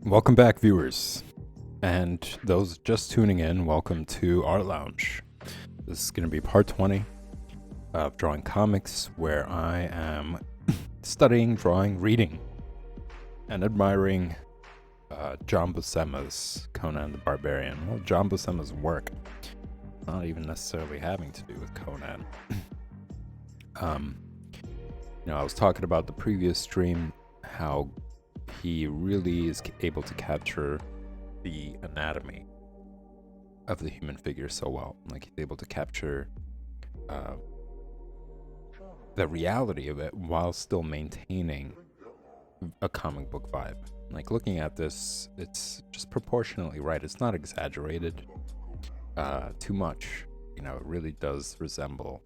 Welcome back, viewers. And those just tuning in, welcome to Art Lounge. This is going to be part 20 of Drawing Comics, where I am studying, drawing, reading, and admiring John Buscema's Conan the Barbarian. Well, John Buscema's work, not even necessarily having to do with Conan. I was talking about the previous stream, how he really is able to capture the anatomy of the human figure so well. Like, he's able to capture the reality of it while still maintaining a comic book vibe. Like, looking at this, it's just proportionately right. It's not exaggerated too much. It really does resemble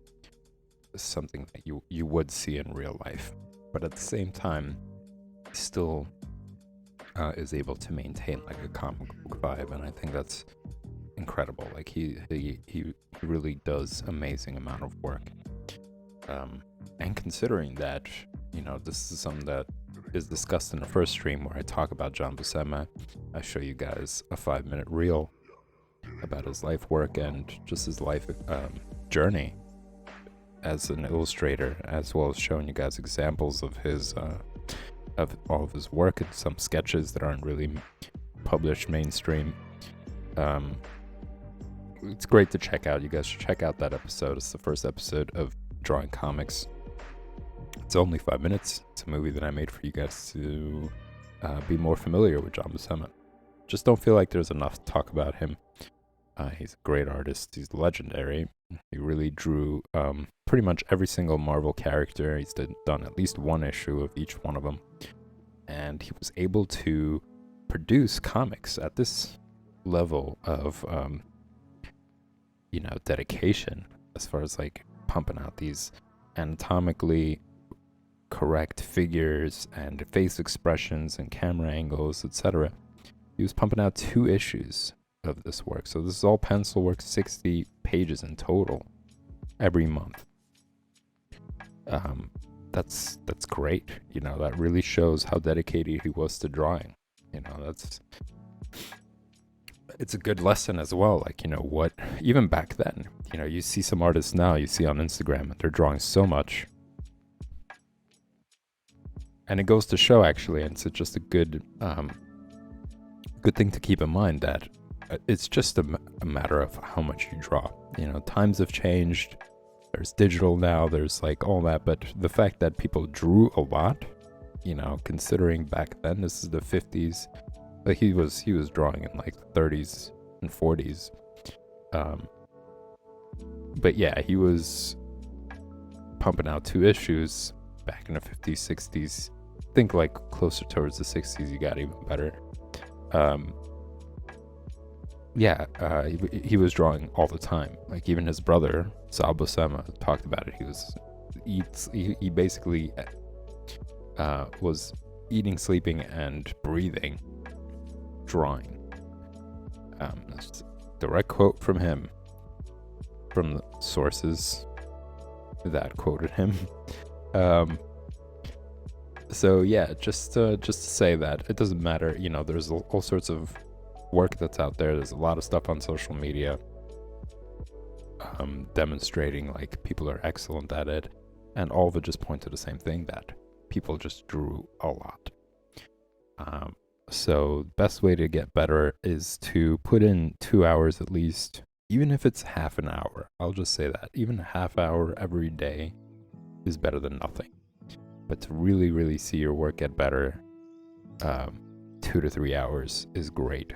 something that you would see in real life. But at the same time, still is able to maintain like a comic book vibe, and I think that's incredible. Like, he really does amazing amount of work, and considering that this is something that is discussed in the first stream where I talk about John Buscema. I show you guys a 5-minute reel about his life work and just his life journey as an illustrator, as well as showing you guys examples of his of all of his work and some sketches that aren't really published mainstream. It's great to check out. You guys should check out that episode. It's the first episode of Drawing Comics. It's only 5 minutes. It's a movie that I made for you guys to be more familiar with John Buscema. Just don't feel like there's enough to talk about him. He's a great artist. He's legendary. He really drew pretty much every single Marvel character. He's done at least one issue of each one of them. And he was able to produce comics at this level of, dedication, as far as like pumping out these anatomically correct figures and face expressions and camera angles, etc. He was pumping out 2 issues of this work. So this is all pencil work, 60 pages in total every month. That's great. That really shows how dedicated he was to drawing. It's a good lesson as well. Like, what, even back then, you see some artists now, you see on Instagram, they're drawing so much. And it goes to show, actually, and it's just a good thing to keep in mind, that it's just a matter of how much you draw. Times have changed. There's digital now, there's like all that, but the fact that people drew a lot, considering back then, this is the 50s, like he was drawing in like the 30s and 40s. But yeah, he was pumping out 2 issues back in the 50s, 60s. I think like closer towards the 60s, you got even better. He was drawing all the time. Like, even his brother Sal Buscema talked about it. He basically was eating, sleeping, and breathing drawing. That's a direct quote from him, from the sources that quoted him. So yeah, just to say that it doesn't matter. There's all sorts of work that's out there. There's a lot of stuff on social media demonstrating like people are excellent at it, and all of it just point to the same thing, that people just drew a lot. So the best way to get better is to put in 2 hours at least, even if it's half an hour. I'll just say that even a half hour every day is better than nothing. But to really, really see your work get better, 2 to 3 hours is great.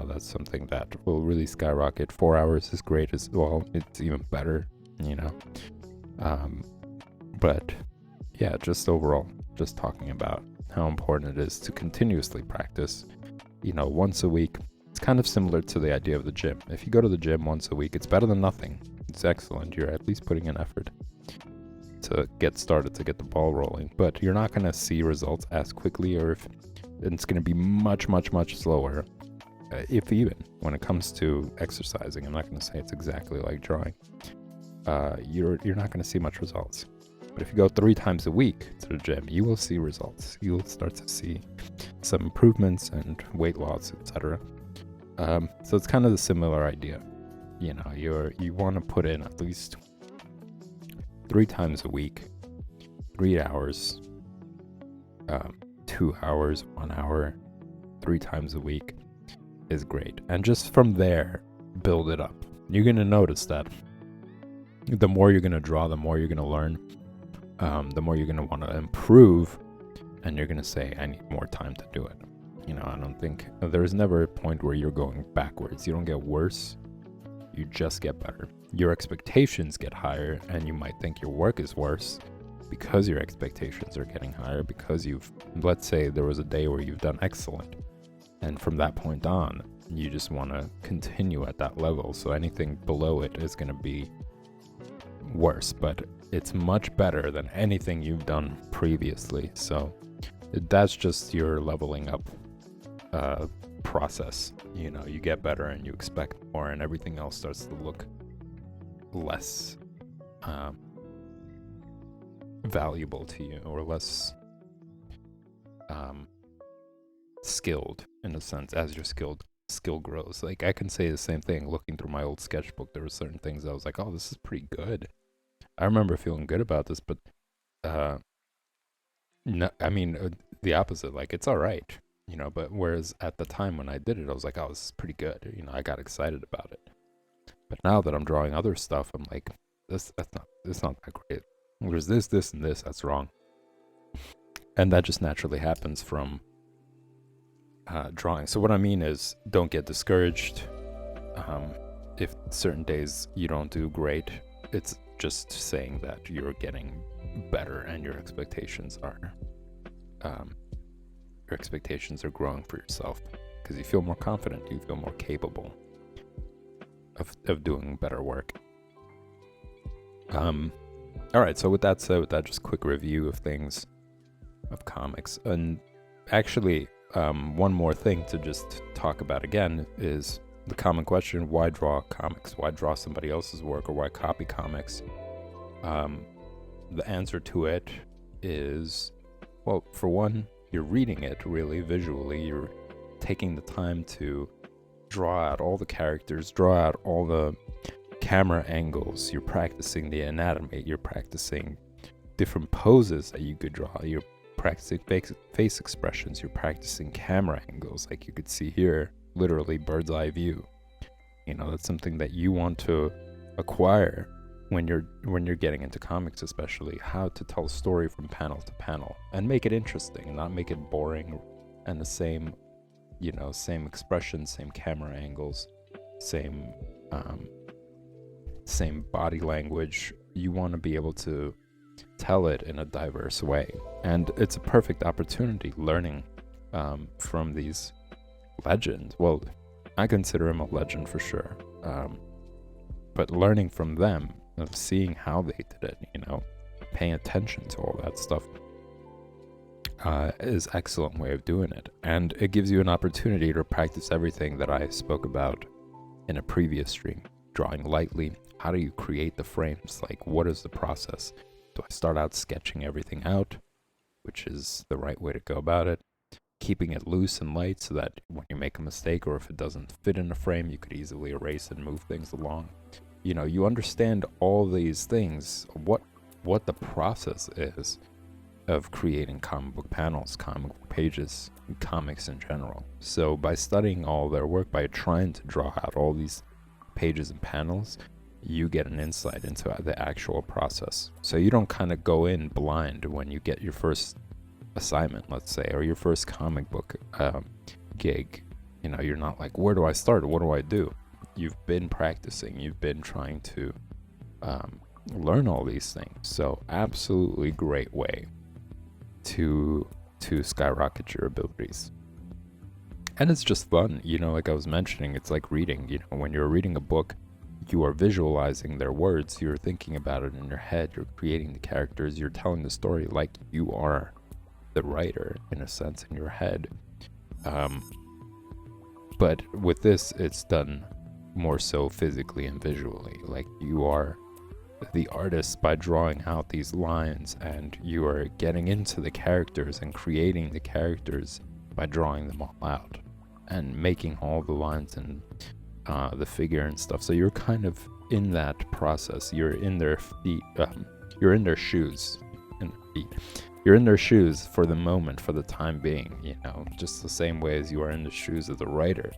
That's something that will really skyrocket. 4 hours is great as well. It's even better, But yeah, just overall, just talking about how important it is to continuously practice, once a week. It's kind of similar to the idea of the gym. If you go to the gym once a week, it's better than nothing. It's excellent. You're at least putting in effort to get started, to get the ball rolling. But you're not going to see results as quickly, or if it's going to be much, much, much slower. If even, when it comes to exercising. I'm not going to say it's exactly like drawing. You're not going to see much results. But if you go 3 times a week to the gym, you will see results. You'll start to see some improvements and weight loss, etc. So it's kind of the similar idea. You know, you want to put in at least 3 times a week, 3 hours, 2 hours, 1 hour, 3 times a week is great. And just from there, build it up. You're going to notice that the more you're going to draw, the more you're going to learn, the more you're going to want to improve, and you're going to say, I need more time to do it. You know, I don't think there's never a point where you're going backwards. You don't get worse. You just get better. Your expectations get higher, and you might think your work is worse because your expectations are getting higher, because let's say there was a day where you've done excellent, and from that point on, you just want to continue at that level. So anything below it is going to be worse, but it's much better than anything you've done previously. So that's just your leveling up process. You know, you get better and you expect more, and everything else starts to look less valuable to you, or less skilled, in a sense, as your skill grows. Like, I can say the same thing. Looking through my old sketchbook, there were certain things I was like, oh, this is pretty good. I remember feeling good about this, but no, I mean, the opposite. Like, it's all right, you know. But whereas at the time when I did it, I was like, oh, this is pretty good. You know, I got excited about it. But now that I'm drawing other stuff, I'm like, it's not that great. There's this, and this that's wrong. And that just naturally happens from drawing. So what I mean is, don't get discouraged. If certain days you don't do great, it's just saying that you're getting better, and your expectations are growing for yourself, because you feel more confident, you feel more capable of doing better work. All right, so with that said, with that just quick review of things, of comics, and actually one more thing to just talk about again is the common question: why draw comics? Why draw somebody else's work, or why copy comics? The answer to it is, well, for one, you're reading it really visually. You're taking the time to draw out all the characters, draw out all the camera angles. You're practicing the anatomy. You're practicing different poses that you could draw. You're practicing face expressions. You're practicing camera angles, like you could see here, literally bird's eye view. You know, that's something that you want to acquire when you're getting into comics, especially how to tell a story from panel to panel and make it interesting and not make it boring and the same, you know, same expressions, same camera angles, same body language. You want to be able to tell it in a diverse way, and it's a perfect opportunity learning from these legends. Well, I consider him a legend for sure, but learning from them, of seeing how they did it, you know, paying attention to all that stuff, is an excellent way of doing it. And it gives you an opportunity to practice everything that I spoke about in a previous stream. Drawing lightly, how do you create the frames? Like, what is the process? Do I start out sketching everything out, which is the right way to go about it? Keeping it loose and light so that when you make a mistake, or if it doesn't fit in a frame, you could easily erase and move things along. You know, you understand all these things, what the process is of creating comic book panels, comic book pages, and comics in general. So by studying all their work, by trying to draw out all these pages and panels, you get an insight into the actual process. So you don't kind of go in blind when you get your first assignment, let's say, or your first comic book gig. You know, you're not like, where do I start? What do I do? You've been practicing. You've been trying to learn all these things. So absolutely great way to skyrocket your abilities. And it's just fun, you know, like I was mentioning, it's like reading. You know, when you're reading a book, you are visualizing their words, you're thinking about it in your head, you're creating the characters, you're telling the story like you are the writer, in a sense, in your head. But with this, it's done more so physically and visually. Like, you are the artist by drawing out these lines, and you are getting into the characters and creating the characters by drawing them all out and making all the lines and the figure and stuff. So you're kind of in that process. You're in their feet. You're in their shoes. You're in their shoes for the moment, for the time being. You know, just the same way as you are in the shoes of the writer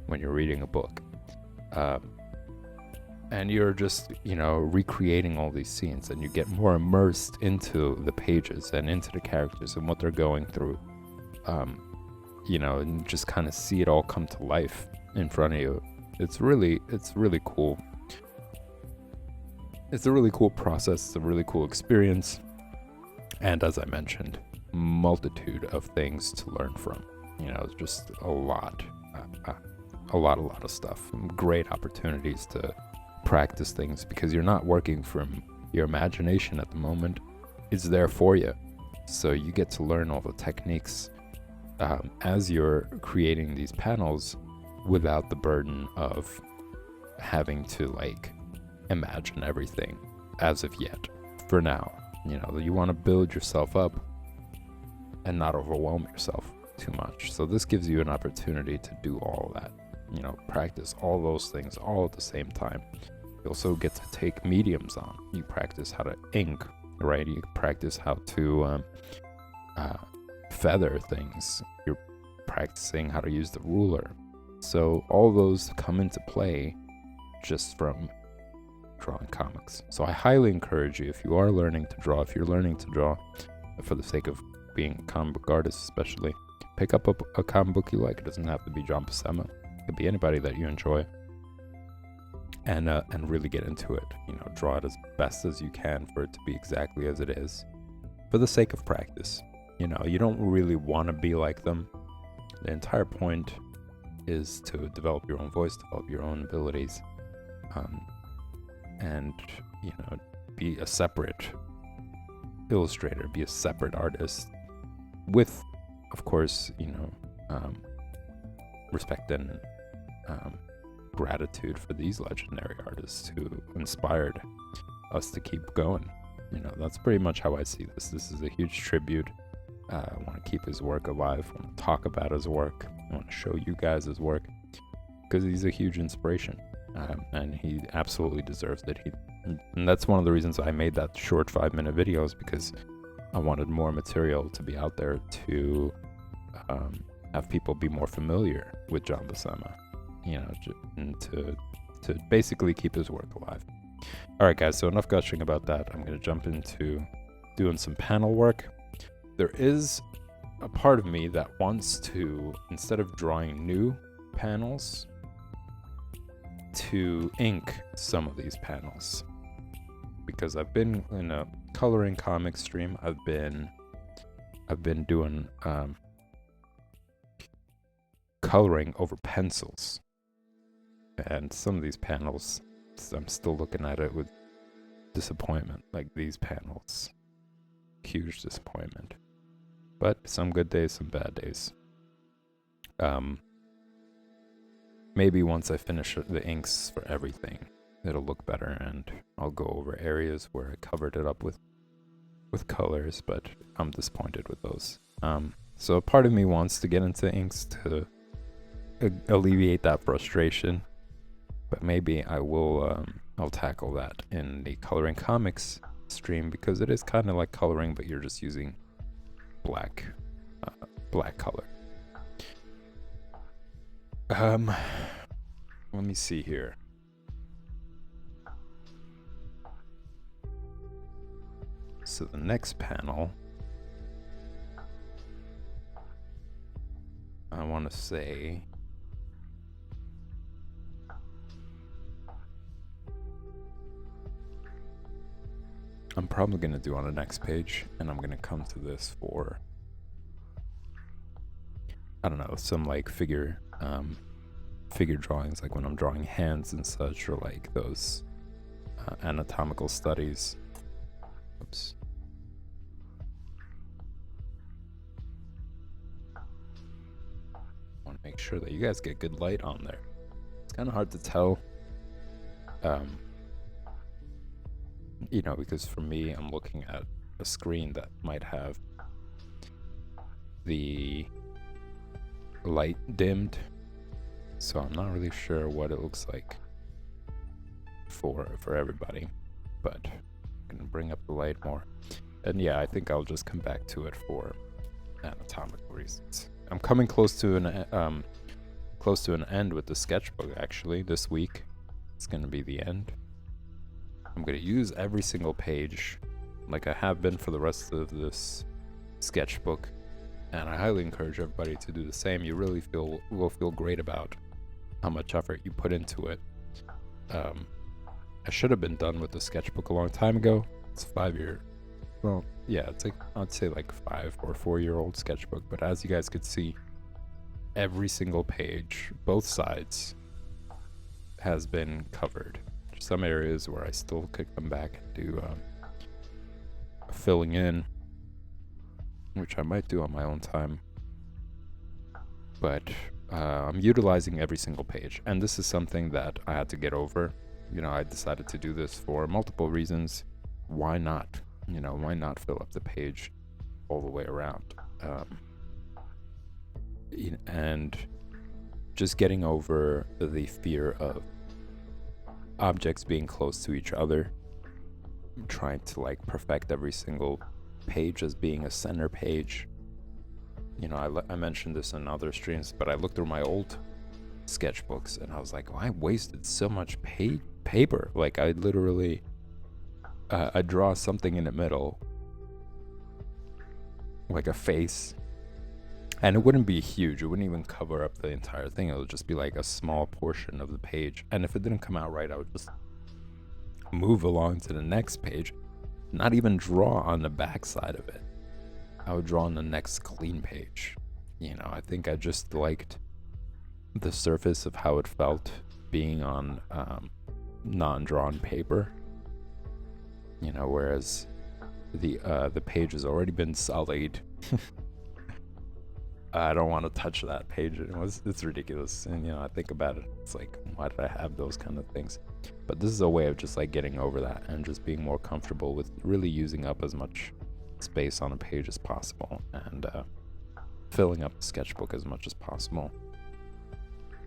when you're reading a book. And you're just, you know, recreating all these scenes, and you get more immersed into the pages and into the characters and what they're going through. You know, and just kind of see it all come to life in front of you. It's really cool. It's a really cool process. It's a really cool experience. And as I mentioned, multitude of things to learn from. You know, just a lot of stuff. Great opportunities to practice things, because you're not working from your imagination at the moment. It's there for you. So you get to learn all the techniques as you're creating these panels without the burden of having to like imagine everything as of yet. For now, you know, you want to build yourself up and not overwhelm yourself too much. So this gives you an opportunity to do all of that, you know, practice all those things all at the same time. You also get to take mediums on. You practice how to ink, right? You practice how to feather things. You're practicing how to use the ruler. So all those come into play just from drawing comics. So I highly encourage you, if you are learning to draw, if you're learning to draw for the sake of being a comic book artist especially, pick up a comic book you like. It doesn't have to be John Buscema. It could be anybody that you enjoy. And really get into it. You know, draw it as best as you can for it to be exactly as it is, for the sake of practice. You know, you don't really want to be like them. The entire point is to develop your own voice, develop your own abilities, and, you know, be a separate illustrator, be a separate artist with, of course, you know, respect and gratitude for these legendary artists who inspired us to keep going. You know, that's pretty much how I see this. This is a huge tribute. I want to keep his work alive. I want to talk about his work. I want to show you guys his work, because he's a huge inspiration, and he absolutely deserves it. And that's one of the reasons I made that short 5-minute videos, because I wanted more material to be out there to have people be more familiar with John Buscema, you know, and to basically keep his work alive. All right, guys, so enough gushing about that. I'm going to jump into doing some panel work. There is a part of me that wants to, instead of drawing new panels, to ink some of these panels, because I've been in a coloring comic stream. I've been doing coloring over pencils, and some of these panels, I'm still looking at it with disappointment. Like these panels, huge disappointment. But some good days, some bad days. Maybe once I finish the inks for everything, it'll look better, and I'll go over areas where I covered it up with colors, but I'm disappointed with those. So a part of me wants to get into inks to alleviate that frustration, but maybe I will, I'll tackle that in the coloring comics stream, because it is kind of like coloring, but you're just using black color. Let me see here. So the next panel, I want to say I'm probably going to do on the next page, and I'm going to come to this for, I don't know, some like figure drawings, like when I'm drawing hands and such, or like those anatomical studies. Oops. I want to make sure that you guys get good light on there. It's kind of hard to tell You know, because for me, I'm looking at a screen that might have the light dimmed, so I'm not really sure what it looks like for everybody, but I'm gonna bring up the light more. And yeah, I think I'll just come back to it for anatomical reasons. I'm coming close to an end with the sketchbook. Actually, this week it's gonna be the end. I'm gonna use every single page like I have been for the rest of this sketchbook, and I highly encourage everybody to do the same. You really will feel great about how much effort you put into it. I should have been done with the sketchbook a long time ago. It's 5 year, well, yeah, it's like, I'd say like 5 or 4 year old sketchbook, but as you guys could see, every single page, both sides, has been covered. There's some areas where I still could come back and do filling in, which I might do on my own time, but I'm utilizing every single page, and this is something that I had to get over. You know, I decided to do this for multiple reasons. Why not? You know, why not fill up the page all the way around? And just getting over the fear of objects being close to each other, trying to like perfect every single page as being a center page. You know, I mentioned this in other streams, but I looked through my old sketchbooks and I was like, oh, I wasted so much paper. Like, I literally I draw something in the middle, like a face, and it wouldn't be huge. It wouldn't even cover up the entire thing. It would just be like a small portion of the page, and if it didn't come out right, I would just move along to the next page, not even draw on the back side of it. I would draw on the next clean page. You know, I think I just liked the surface of how it felt being on non-drawn paper. You know, whereas the page has already been sullied. I don't want to touch that page. It's ridiculous. And you know, I think about it, it's like, why did I have those kind of things? But this is a way of just like getting over that and just being more comfortable with really using up as much space on a page as possible, and filling up the sketchbook as much as possible.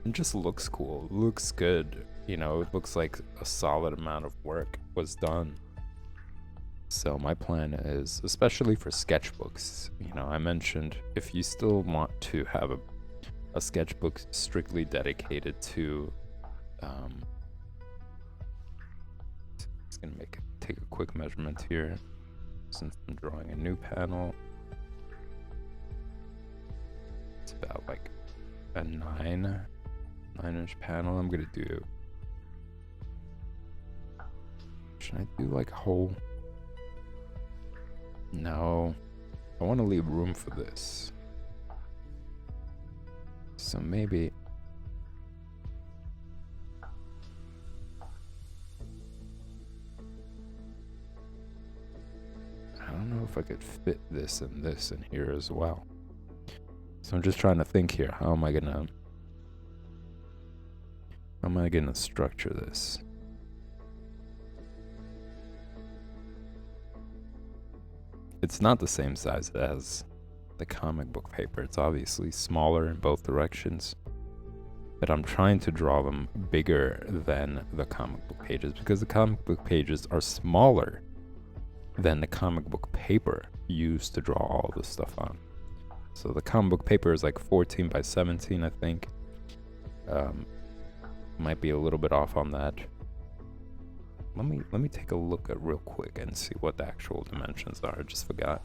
It just looks cool. It looks good. You know, it looks like a solid amount of work was done. So my plan is, especially for sketchbooks, you know, I mentioned if you still want to have a sketchbook strictly dedicated to, just gonna take a quick measurement here, since I'm drawing a new panel. It's about like a 9-inch panel. I'm gonna do, should I do like a whole? No, I want to leave room for this. So maybe I don't know if I could fit this and this in here as well. So I'm just trying to think here, how am I gonna structure this? It's not the same size as the comic book paper. It's obviously smaller in both directions, but I'm trying to draw them bigger than the comic book pages, because the comic book pages are smaller than the comic book paper used to draw all this stuff on. So the comic book paper is like 14 by 17, I think. Might be a little bit off on that. Let me take a look at real quick and see what the actual dimensions are. I just forgot.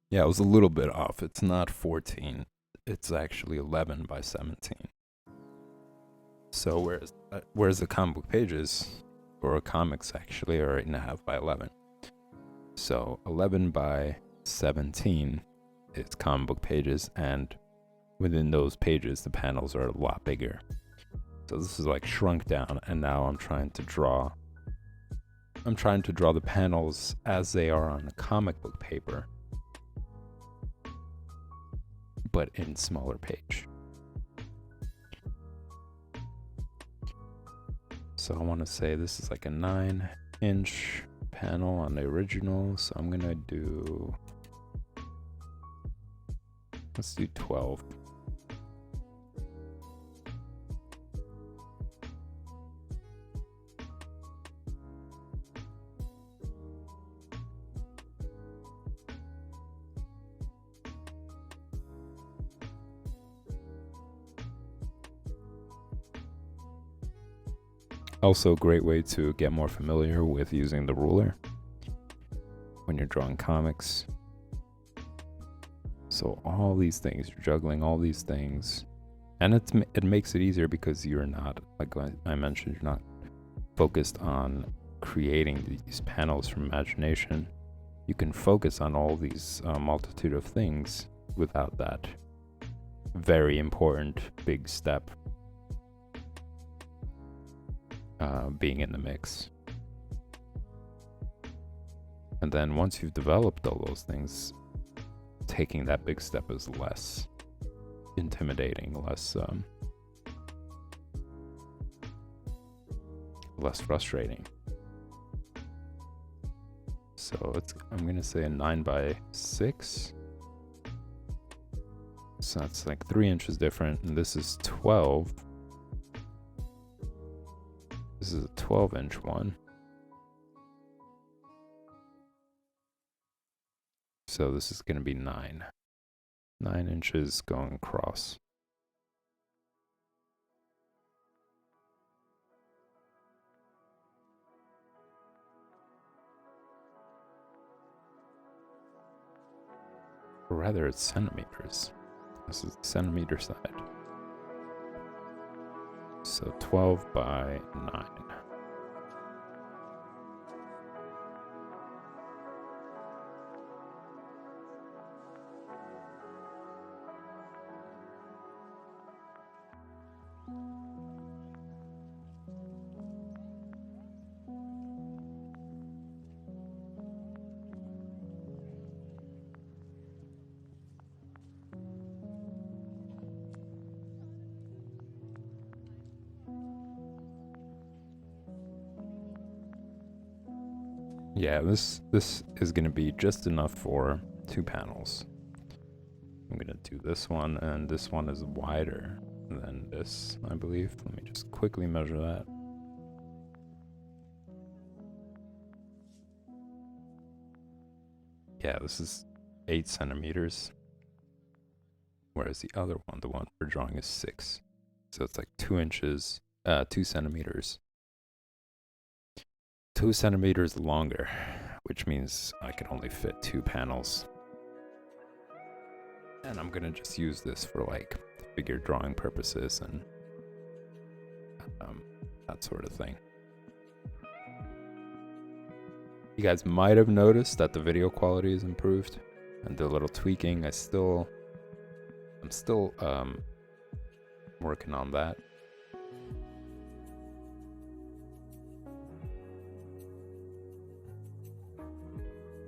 Yeah, it was a little bit off. It's not 14. It's actually 11 by 17. So whereas the comic book pages, or comics actually, are 8.5 by 11. So 11 by 17 is comic book pages, and within those pages, the panels are a lot bigger. So this is like shrunk down, and now I'm trying to draw the panels as they are on a comic book paper, but in smaller page. So I want to say this is like a 9-inch panel on the original, so I'm gonna do, let's do 12. Also a great way to get more familiar with using the ruler when you're drawing comics. So all these things, you're juggling all these things, and it makes it easier because you're not, like I mentioned, you're not focused on creating these panels from imagination. You can focus on all these multitude of things without that very important big step being in the mix. And then once you've developed all those things, taking that big step is less intimidating, less frustrating. So I'm gonna say a 9x6. So that's like 3 inches different, and this is 12. This is a 12-inch one. So this is going to be 9 inches going across. Or rather, it's centimeters. This is the centimeter side. So 12 by 9. Yeah, this is going to be just enough for 2 panels. I'm going to do this one, and this one is wider than this, I believe. Let me just quickly measure that. Yeah, this is 8 centimeters, whereas the other one, the one we're drawing, is 6. So it's like 2 inches, 2 centimeters. 2 centimeters longer, which means I can only fit 2 panels. And I'm gonna just use this for like figure drawing purposes and that sort of thing. You guys might have noticed that the video quality is improved and the little tweaking. I'm still working on that.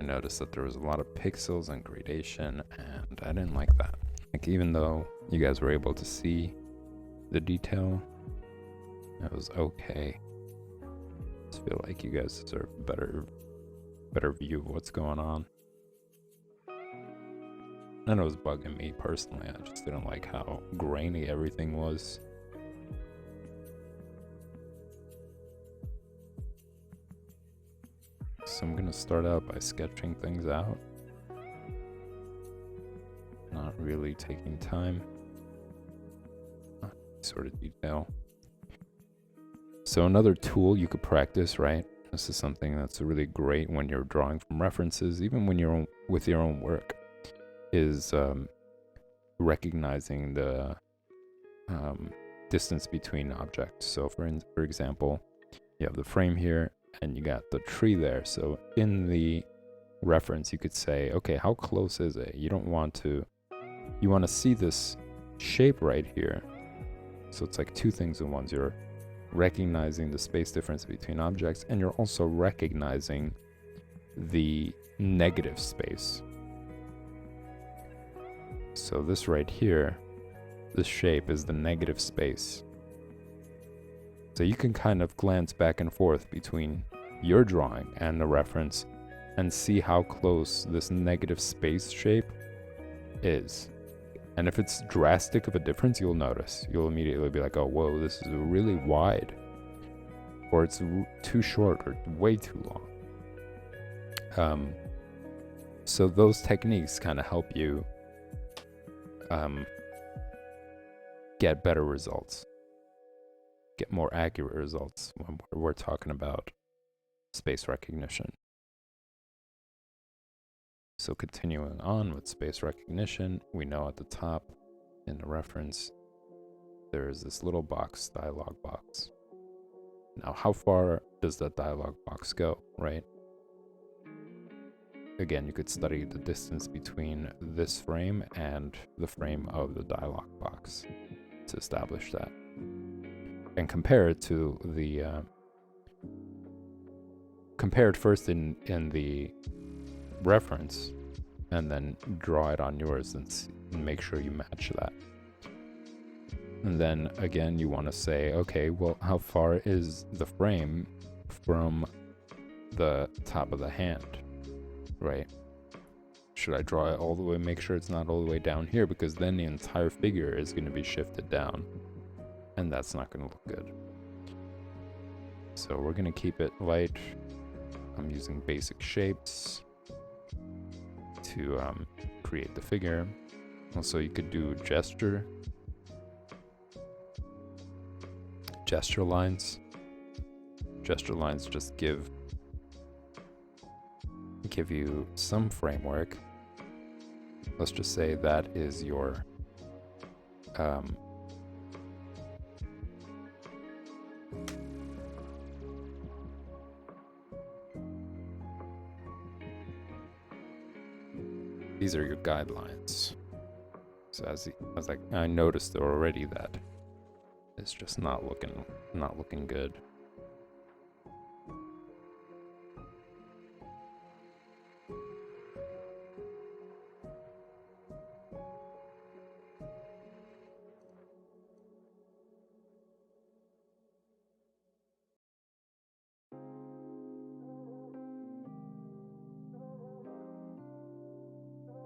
I noticed that there was a lot of pixels and gradation, and I didn't like that. Like, even though you guys were able to see the detail, it was okay. I just feel like you guys deserve a better view of what's going on. And it was bugging me personally. I just didn't like how grainy everything was. So I'm gonna start out by sketching things out. Not really taking time. Sort of detail. So another tool you could practice, right? This is something that's really great when you're drawing from references, even when you're with your own work, is recognizing the distance between objects. So for example, you have the frame here and you got the tree there. So in the reference, you could say, okay, how close is it? You want to see this shape right here, so it's like two things in one. You're recognizing the space difference between objects, and you're also recognizing the negative space. So this right here, this shape is the negative space. So you can kind of glance back and forth between your drawing and the reference and see how close this negative space shape is. And if it's drastic of a difference, you'll notice. You'll immediately be like, oh, whoa, this is really wide. Or it's too short or way too long. So those techniques kind of help you get better results. Get more accurate results when we're talking about space recognition. So continuing on with space recognition, we know at the top in the reference, there's this little box, dialog box. Now, how far does that dialog box go, right? Again, you could study the distance between this frame and the frame of the dialog box to establish that. And compare it to the, compare it first in the reference, and then draw it on yours and make sure you match that. And then again, you want to say, okay, well, how far is the frame from the top of the hand, right? Should I draw it all the way, make sure it's not all the way down here, because then the entire figure is going to be shifted down, and that's not going to look good. So we're going to keep it light. I'm using basic shapes to create the figure. Also, you could do gesture lines. Gesture lines just give you some framework. Let's just say that is your these are your guidelines. So I noticed already that it's just not looking good.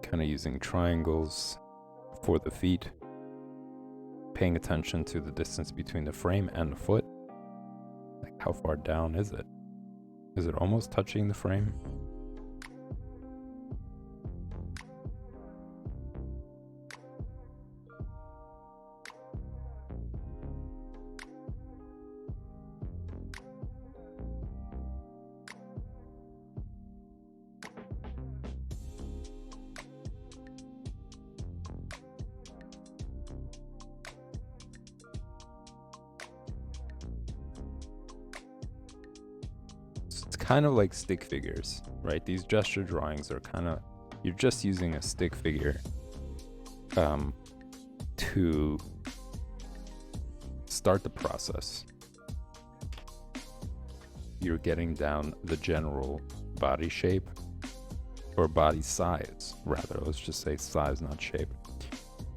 Kind of using triangles for the feet, paying attention to the distance between the frame and the foot. Like, how far down is it? Is it almost touching the frame? Kind of like stick figures, right? These gesture drawings are kind of, you're just using a stick figure to start the process. You're getting down the general body shape, or body size rather, let's just say size, not shape.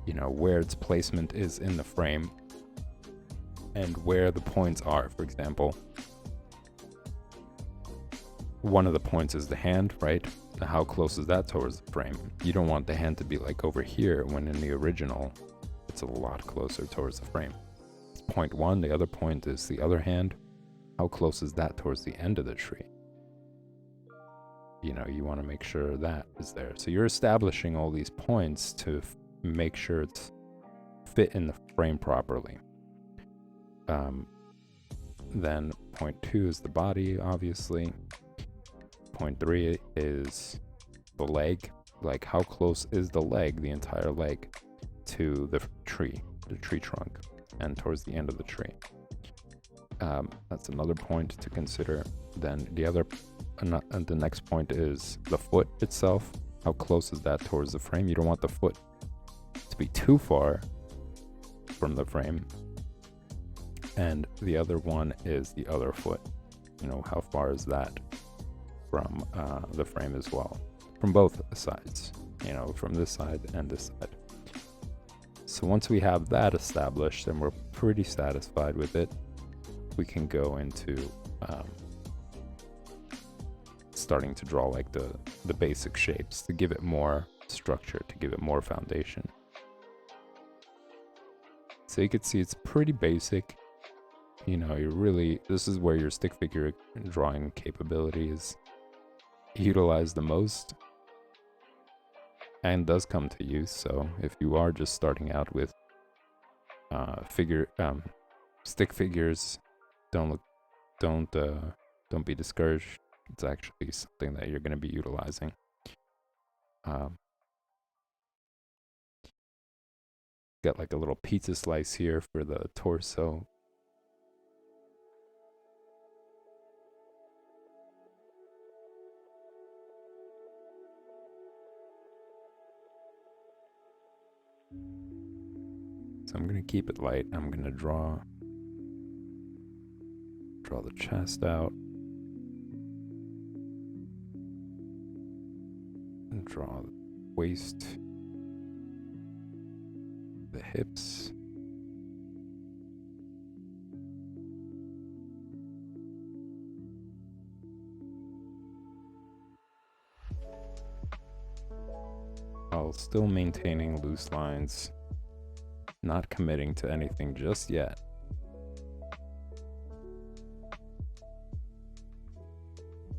You know, where its placement is in the frame and where the points are. For example, one of the points is the hand, right? How close is that towards the frame? You don't want the hand to be like over here, when in the original, it's a lot closer towards the frame. Point one, the other point is the other hand. How close is that towards the end of the tree? You know, you want to make sure that is there. So you're establishing all these points to make sure it's fit in the frame properly. Then point two is the body, obviously. Point three is the leg. Like, how close is the leg, the entire leg, to the tree trunk, and towards the end of the tree. That's another point to consider. Then the next point is the foot itself. How close is that towards the frame? You don't want the foot to be too far from the frame, and the other one is the other foot. You know, how far is that from the frame as well, from both sides, you know, from this side and this side. So once we have that established and we're pretty satisfied with it, we can go into starting to draw like the basic shapes to give it more structure, to give it more foundation. So you can see it's pretty basic. You know, this is where your stick figure drawing capability is utilized the most and does come to use. So if you are just starting out with stick figures, don't be discouraged. It's actually something that you're going to be utilizing. Got like a little pizza slice here for the torso. So I'm going to keep it light. I'm going to draw the chest out. And draw the waist, the hips. While still maintaining loose lines, not committing to anything just yet.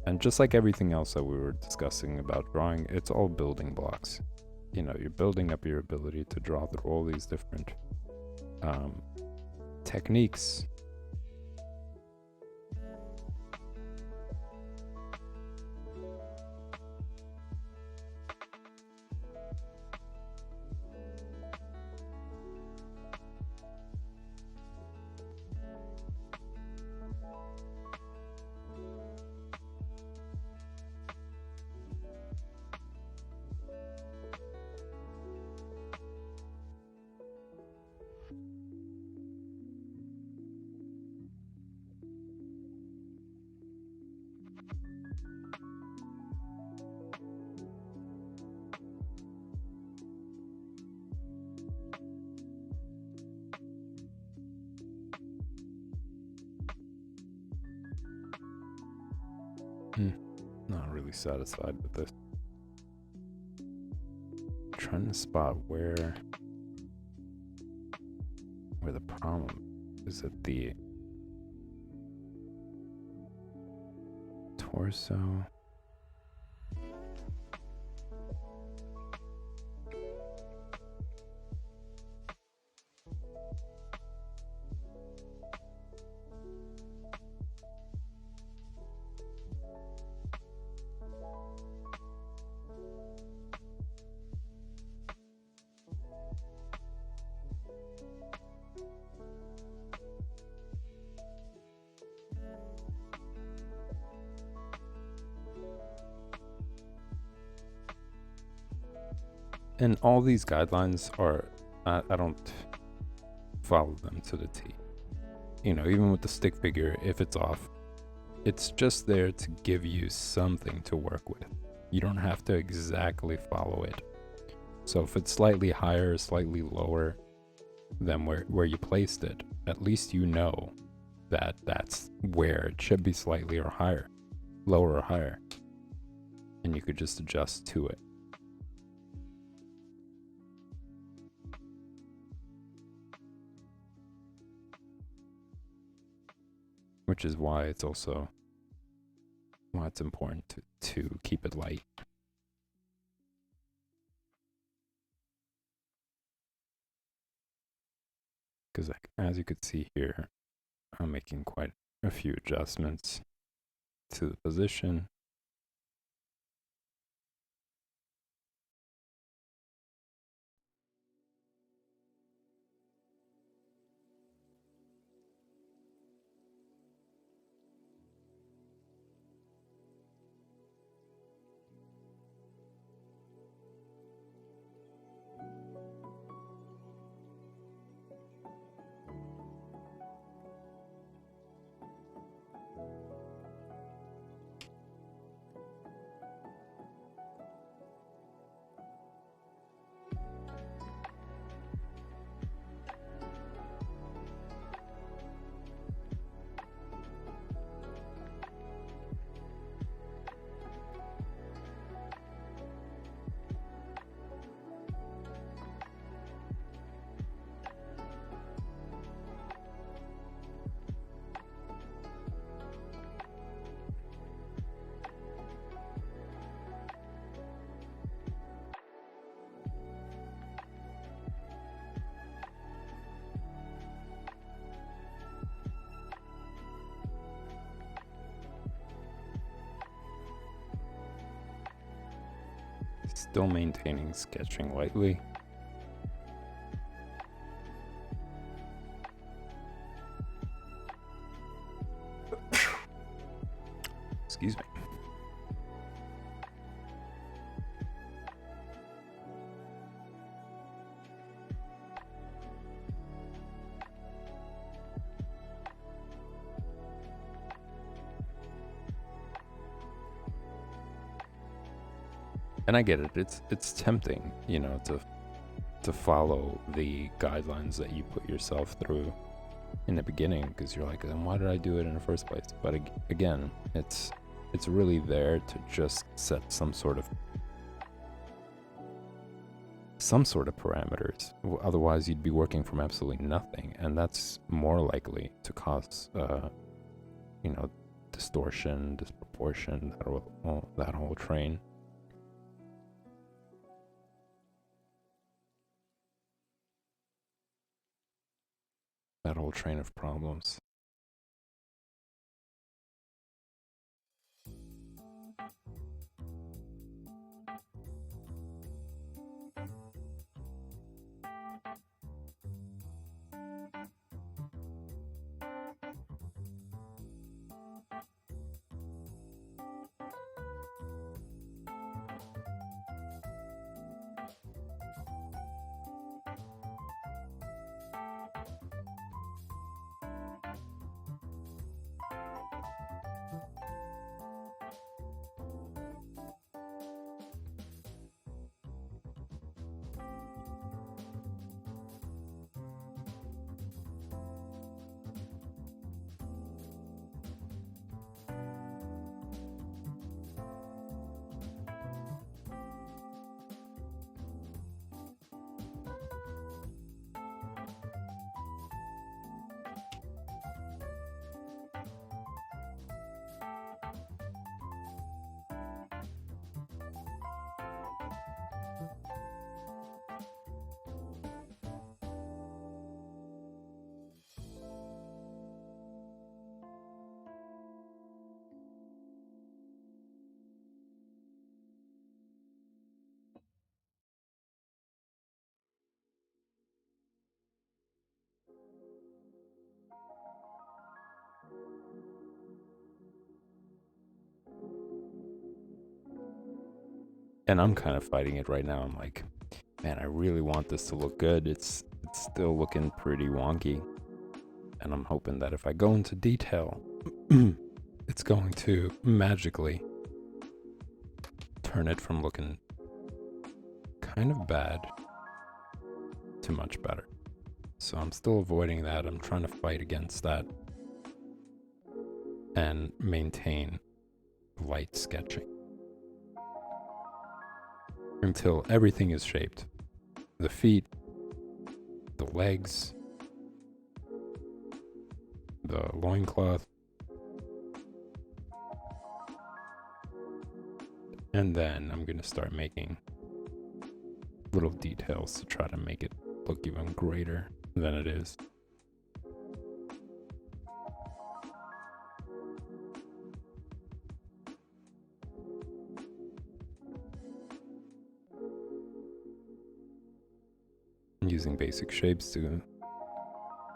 And just like everything else that we were discussing about drawing, it's all building blocks. You know, you're building up your ability to draw through all these different techniques. Not really satisfied with this. Trying to spot where the problem is. At the torso. And all these guidelines are, I don't follow them to the T. You know, even with the stick figure, if it's off, it's just there to give you something to work with. You don't have to exactly follow it. So if it's slightly higher, slightly lower than where you placed it, at least you know that that's where it should be, slightly or higher, lower or higher. And you could just adjust to it. Which is why it's important to keep it light. Because as you could see here, I'm making quite a few adjustments to the position. Still maintaining sketching lightly. Excuse me. And I get it. It's tempting, you know, to follow the guidelines that you put yourself through in the beginning, because you're like, then why did I do it in the first place? But again, it's really there to just set some sort of parameters. Otherwise, you'd be working from absolutely nothing, and that's more likely to cause, you know, distortion, disproportion, that whole train. That whole train of problems. And I'm kind of fighting it right now. I'm like, man, I really want this to look good. It's still looking pretty wonky. And I'm hoping that if I go into detail, it's going to magically turn it from looking kind of bad to much better. So I'm still avoiding that. I'm trying to fight against that and maintain light sketching until everything is shaped. The feet, the legs, the loincloth, and then I'm going to start making little details to try to make it look even greater than it is. Using basic shapes to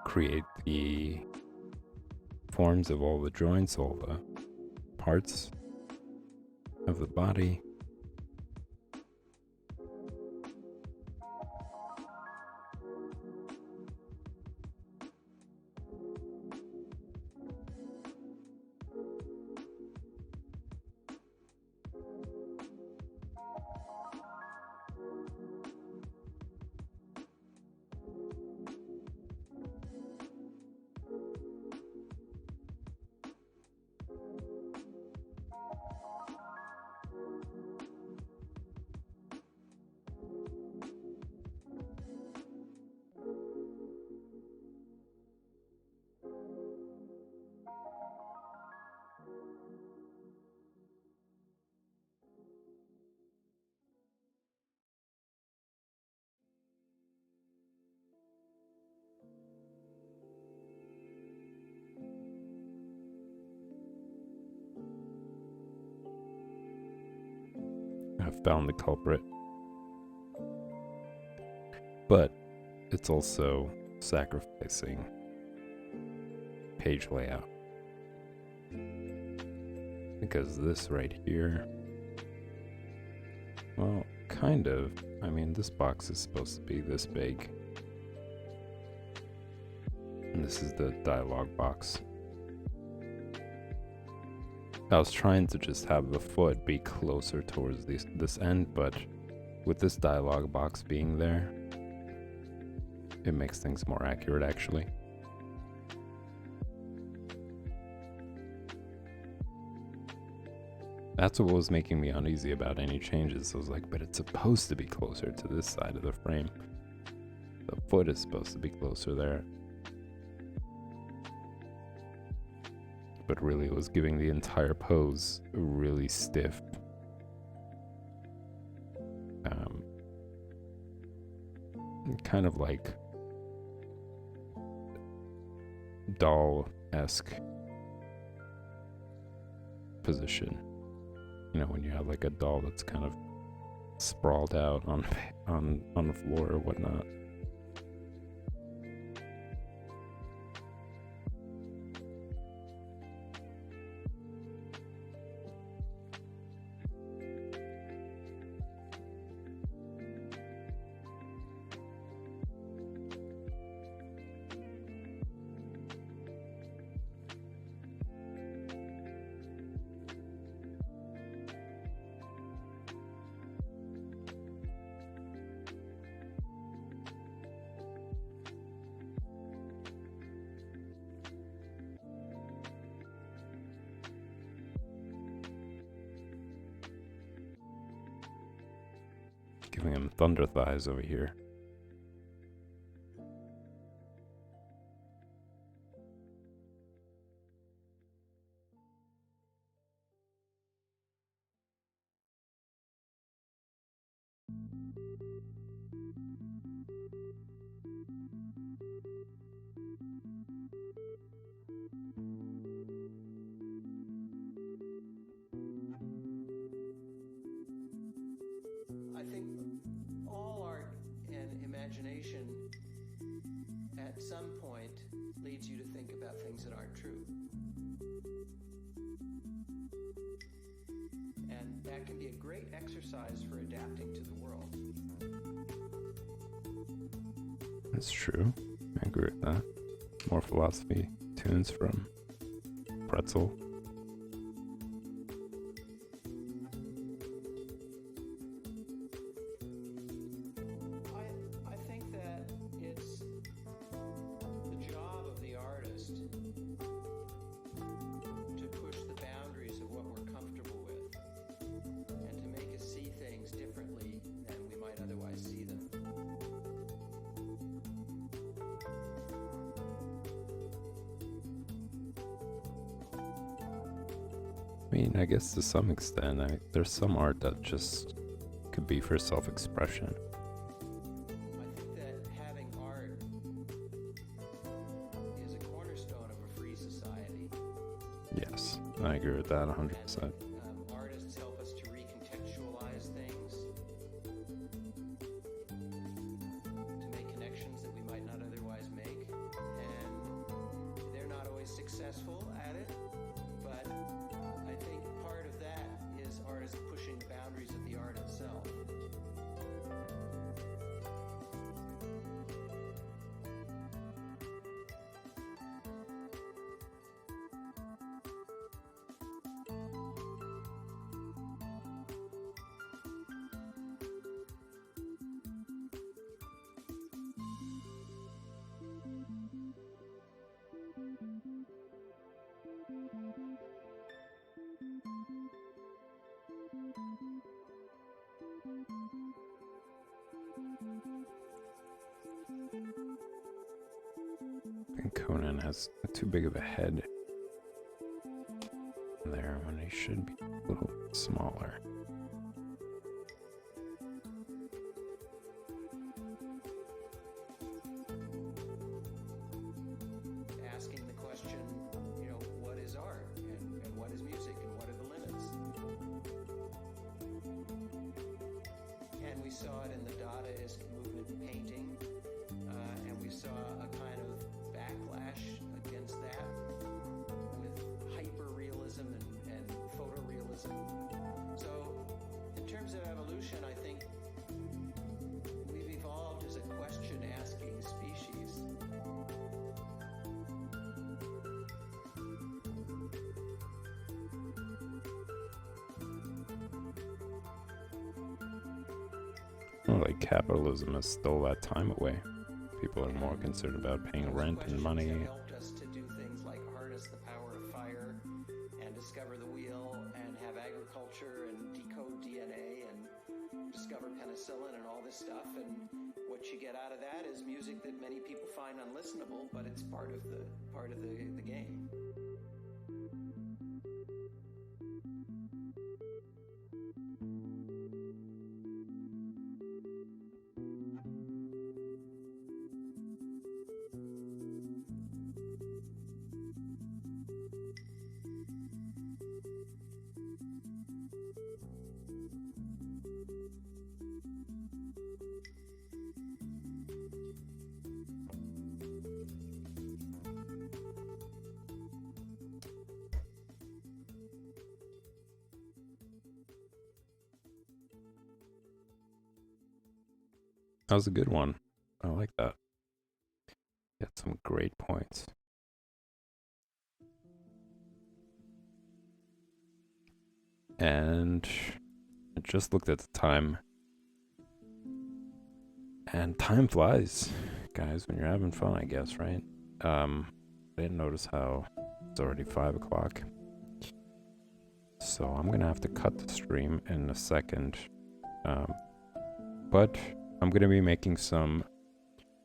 create the forms of all the joints, all the parts of the body. I've found the culprit. but it's also sacrificing page layout. Because this right here, well, kind of. I mean, this box is supposed to be this big. And this is the dialogue box. I was trying to just have the foot be closer towards this end, but with this dialogue box being there, it makes things more accurate actually. That's what was making me uneasy about any changes. I was like, but it's supposed to be closer to this side of the frame. The foot is supposed to be closer there. But really it was giving the entire pose really stiff. Kind of like doll-esque position. You know, when you have like a doll that's kind of sprawled out on the floor or whatnot. Giving him thunder thighs over here. I think all art and imagination at some point leads you to think about things that aren't true. And that can be a great exercise for adapting to the world. That's true. I agree with that. More philosophy tunes from Pretzel. I think that it's the job of the artist to push the boundaries of what we're comfortable with and to make us see things differently than we might otherwise see them. I mean, I guess to some extent, there's some art that just could be for self-expression. I think that having art is a cornerstone of a free society. Yes, I agree with that 100%. Artists help us to recontextualize things, to make connections that we might not otherwise make, and they're not always successful at it, but I think part of that is artists pushing the boundaries of the art itself. And Conan has too big of a head there when he should be a little smaller. Asking the question, what is art and what is music and what are the limits? And we saw it in the Dadaist movement painting. like capitalism has stole that time away. People are more concerned about paying rent and money. That helped us to do things like harness the power of fire and discover the wheel and have agriculture and decode DNA and discover penicillin and all this stuff. And what you get out of that is music that many people find unlistenable, but it's part of the game. That was a good one. I like that. Got some great points. And I just looked at the time. And time flies, guys, when you're having fun, I guess, right? I didn't notice how it's already 5 o'clock. So I'm gonna have to cut the stream in a second. But I'm gonna be making some,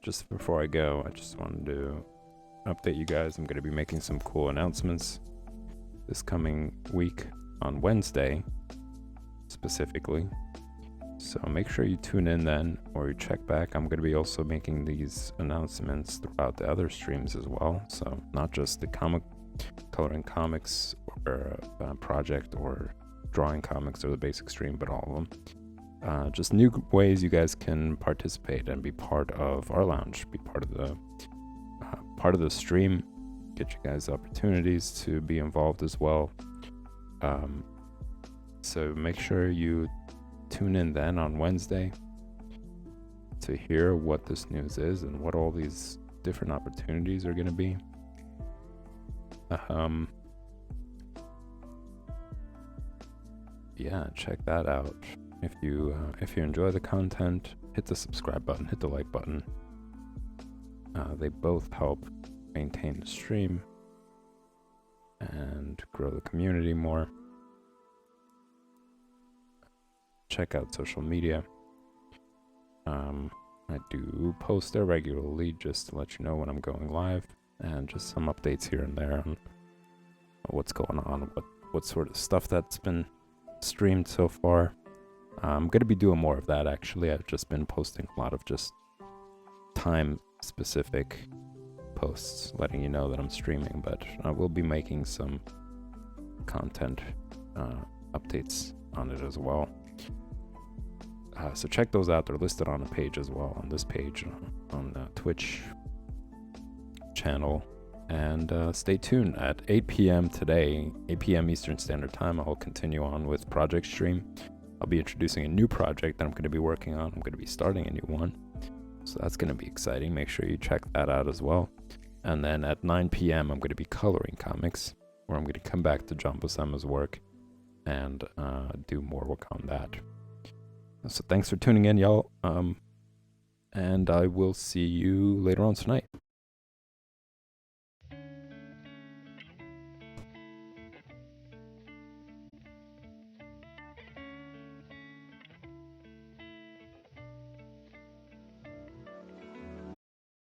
just before I go, I just wanted to update you guys. I'm gonna be making some cool announcements this coming week on Wednesday, specifically. So make sure you tune in then, or you check back. I'm gonna be also making these announcements throughout the other streams as well. So not just the coloring comics or project or drawing comics or the basic stream, but all of them. Just new ways you guys can participate and be part of our lounge, be part of the stream, get you guys opportunities to be involved as well. So make sure you tune in then on Wednesday to hear what this news is and what all these different opportunities are going to be. Yeah, check that out. If you enjoy the content, hit the subscribe button, hit the like button. They both help maintain the stream and grow the community more. Check out social media. I do post there regularly just to let you know when I'm going live, and just some updates here and there on what's going on, what sort of stuff that's been streamed so far. I'm going to be doing more of that, actually. I've just been posting a lot of just time-specific posts, letting you know that I'm streaming, but I will be making some content updates on it as well. So check those out. They're listed on a page as well, on this page, on the Twitch channel. And stay tuned at 8 p.m. today, 8 p.m. Eastern Standard Time. I'll continue on with Project Stream. I'll be introducing a new project that I'm going to be working on. I'm going to be starting a new one. So that's going to be exciting. Make sure you check that out as well. And then at 9 p.m. I'm going to be coloring comics, where I'm going to come back to John Buscema's work and do more work on that. So thanks for tuning in, y'all. And I will see you later on tonight.